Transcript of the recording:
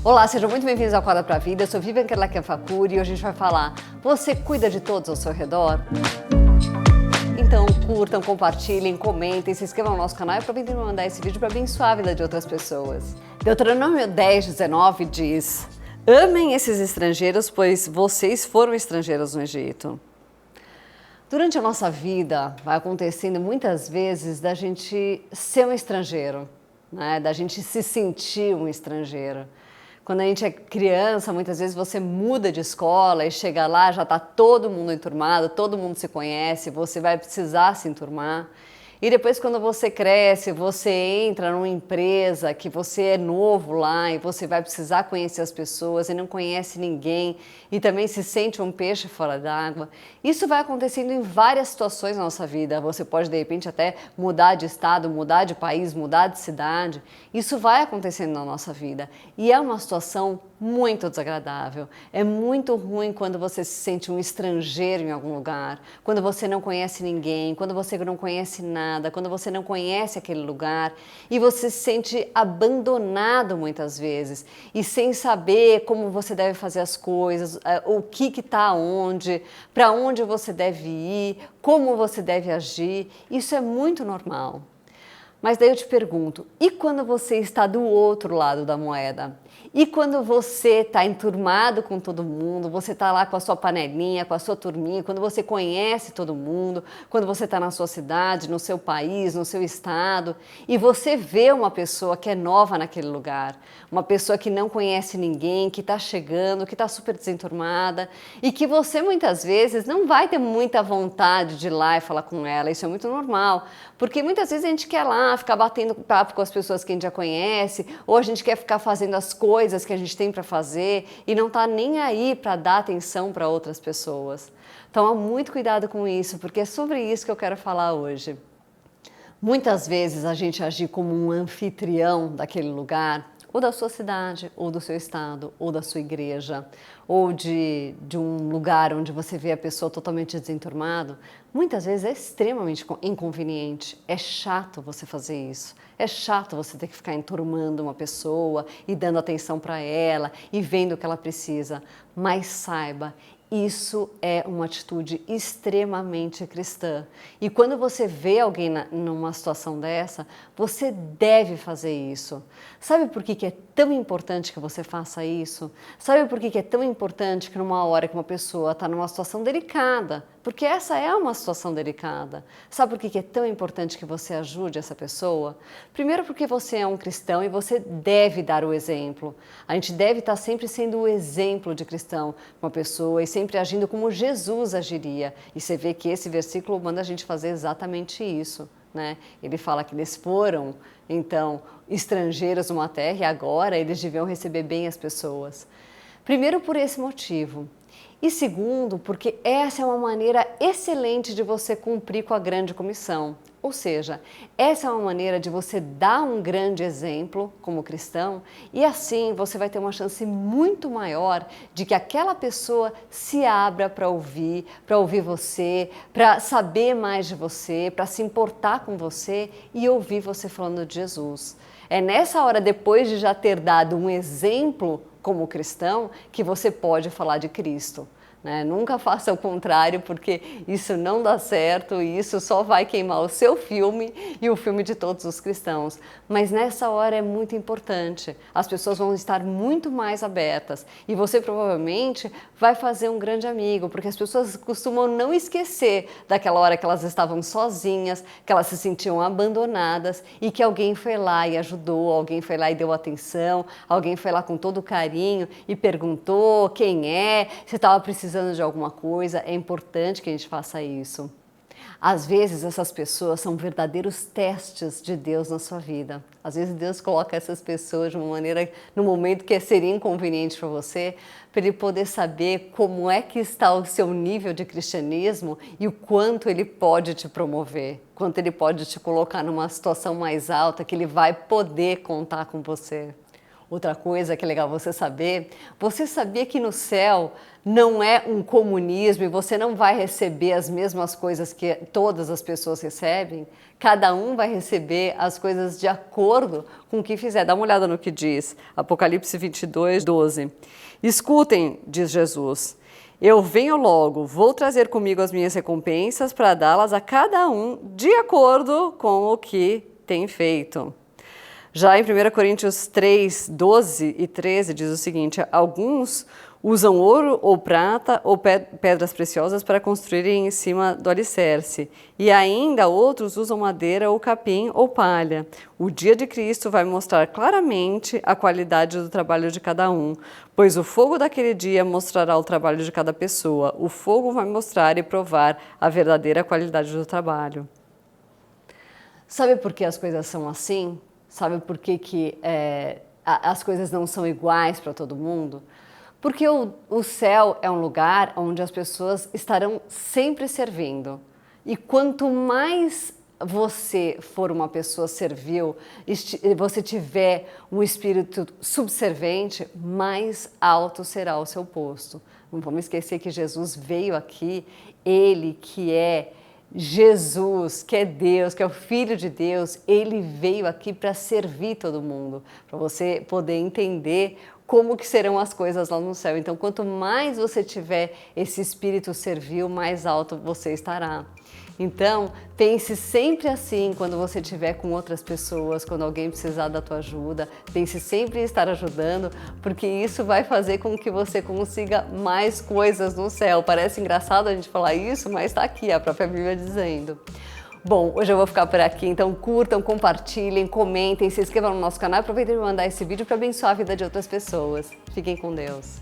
Olá, sejam muito bem-vindos ao Acorda Pra Vida. Eu sou Vivian Kerlakian-Facuri e hoje a gente vai falar: você cuida de todos ao seu redor? Então curtam, compartilhem, comentem, se inscrevam no nosso canal e aproveitem para mandar esse vídeo para abençoar a vida de outras pessoas. Deuteronômio 10:19 diz: amem esses estrangeiros, pois vocês foram estrangeiros no Egito. Durante a nossa vida vai acontecendo muitas vezes da gente ser um estrangeiro, né? Da gente se sentir um estrangeiro. Quando a gente é criança, muitas vezes você muda de escola e chega lá, já está todo mundo enturmado, todo mundo se conhece, você vai precisar se enturmar. E depois quando você cresce, você entra numa empresa que você é novo lá e você vai precisar conhecer as pessoas e não conhece ninguém e também se sente um peixe fora d'água. Isso vai acontecendo em várias situações na nossa vida. Você pode de repente até mudar de estado, mudar de país, mudar de cidade. Isso vai acontecendo na nossa vida e é uma situação muito desagradável. É muito ruim quando você se sente um estrangeiro em algum lugar, quando você não conhece ninguém, quando você não conhece nada, quando você não conhece aquele lugar e você se sente abandonado muitas vezes e sem saber como você deve fazer as coisas, o que está onde, para onde você deve ir, como você deve agir. Isso é muito normal. Mas daí eu te pergunto, e quando você está do outro lado da moeda? E quando você está enturmado com todo mundo, você está lá com a sua panelinha, com a sua turminha, quando você conhece todo mundo, quando você está na sua cidade, no seu país, no seu estado, e você vê uma pessoa que é nova naquele lugar, uma pessoa que não conhece ninguém, que está chegando, que está super desenturmada, e que você muitas vezes não vai ter muita vontade de ir lá e falar com ela, isso é muito normal, porque muitas vezes a gente quer lá ficar batendo papo com as pessoas que a gente já conhece, ou a gente quer ficar fazendo as coisas que a gente tem para fazer e não tá nem aí para dar atenção para outras pessoas. Toma muito cuidado com isso, porque é sobre isso que eu quero falar hoje. Muitas vezes a gente agir como um anfitrião daquele lugar, ou da sua cidade, ou do seu estado, ou da sua igreja, ou de um lugar onde você vê a pessoa totalmente desenturmado, muitas vezes é extremamente inconveniente, é chato você fazer isso, é chato você ter que ficar enturmando uma pessoa e dando atenção para ela e vendo o que ela precisa, mas saiba, isso é uma atitude extremamente cristã. E quando você vê alguém numa situação dessa, você deve fazer isso. Sabe por que é tão importante que você faça isso? Sabe por que é tão importante que numa hora que uma pessoa está numa situação delicada, porque essa é uma situação delicada. Sabe por que é tão importante que você ajude essa pessoa? Primeiro porque você é um cristão e você deve dar o exemplo. A gente deve estar sempre sendo o exemplo de cristão, uma pessoa, e sempre agindo como Jesus agiria. E você vê que esse versículo manda a gente fazer exatamente isso, né? Ele fala que eles foram, então, estrangeiros numa terra e agora eles deviam receber bem as pessoas. Primeiro por esse motivo. E segundo, porque essa é uma maneira excelente de você cumprir com a grande comissão. Ou seja, essa é uma maneira de você dar um grande exemplo como cristão e assim você vai ter uma chance muito maior de que aquela pessoa se abra para ouvir você, para saber mais de você, para se importar com você e ouvir você falando de Jesus. É nessa hora, depois de já ter dado um exemplo como cristão, que você pode falar de Cristo. Né? Nunca faça o contrário, porque isso não dá certo e isso só vai queimar o seu filme e o filme de todos os cristãos. Mas nessa hora é muito importante, as pessoas vão estar muito mais abertas e você provavelmente vai fazer um grande amigo, porque as pessoas costumam não esquecer daquela hora que elas estavam sozinhas, que elas se sentiam abandonadas e que alguém foi lá e ajudou, alguém foi lá e deu atenção, alguém foi lá com todo carinho e perguntou quem é, se estava precisando de alguma coisa. É importante que a gente faça isso. Às vezes essas pessoas são verdadeiros testes de Deus na sua vida. Às vezes Deus coloca essas pessoas de uma maneira, no momento que seria inconveniente para você, para Ele poder saber como é que está o seu nível de cristianismo e o quanto Ele pode te promover, quanto Ele pode te colocar numa situação mais alta que Ele vai poder contar com você. Outra coisa que é legal você sabia que no céu não é um comunismo e você não vai receber as mesmas coisas que todas as pessoas recebem? Cada um vai receber as coisas de acordo com o que fizer. Dá uma olhada no que diz Apocalipse 22, 12. Escutem, diz Jesus, eu venho logo, vou trazer comigo as minhas recompensas para dá-las a cada um de acordo com o que tem feito. Já em 1 Coríntios 3, 12 e 13 diz o seguinte, alguns usam ouro ou prata ou pedras preciosas para construírem em cima do alicerce, e ainda outros usam madeira ou capim ou palha. O dia de Cristo vai mostrar claramente a qualidade do trabalho de cada um, pois o fogo daquele dia mostrará o trabalho de cada pessoa. O fogo vai mostrar e provar a verdadeira qualidade do trabalho. Sabe por que as coisas são assim? Sabe por que as coisas não são iguais para todo mundo? Porque o céu é um lugar onde as pessoas estarão sempre servindo. E quanto mais você for uma pessoa servil, você tiver um espírito subservente, mais alto será o seu posto. Não vamos esquecer que Jesus veio aqui, Ele que é Jesus, que é Deus, que é o Filho de Deus, Ele veio aqui para servir todo mundo, para você poder entender como que serão as coisas lá no céu. Então, quanto mais você tiver esse espírito servil, mais alto você estará. Então, pense sempre assim quando você estiver com outras pessoas, quando alguém precisar da tua ajuda, pense sempre em estar ajudando, porque isso vai fazer com que você consiga mais coisas no céu. Parece engraçado a gente falar isso, mas está aqui a própria Bíblia dizendo. Bom, hoje eu vou ficar por aqui, então curtam, compartilhem, comentem, se inscrevam no nosso canal e aproveitem para mandar esse vídeo para abençoar a vida de outras pessoas. Fiquem com Deus.